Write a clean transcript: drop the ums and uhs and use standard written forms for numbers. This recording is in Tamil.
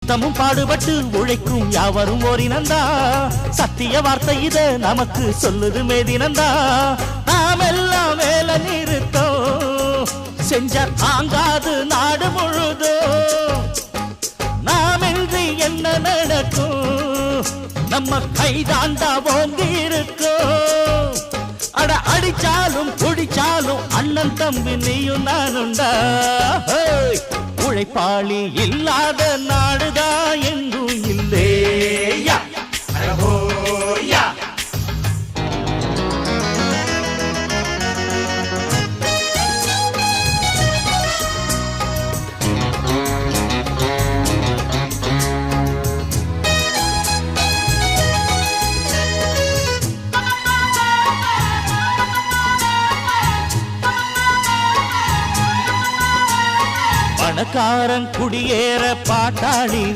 நித்தமும் பாடுபட்டு உழைக்கும் யாவரும் ஓரினந்தா சத்திய வார்த்தை இத நமக்கு சொல்லுது மேதினந்தா நாம் எல்லாம் வேலை நிறுத்தோம் செஞ்ச தாங்காது நாடு முழுதோ நாமின்றி என்ன நடக்கும் நம்ம கைதாண்டா ஓங்கி இருக்கும் அட அடிச்சாலும் குடிச்சாலும் அண்ணன் தம்பி நீயும் நானுண்டா உழைப்பாளி இல்லாத நாடுதான் எங்கும் இல்லையா பணக்காரன் குடியேற பாட்டாளி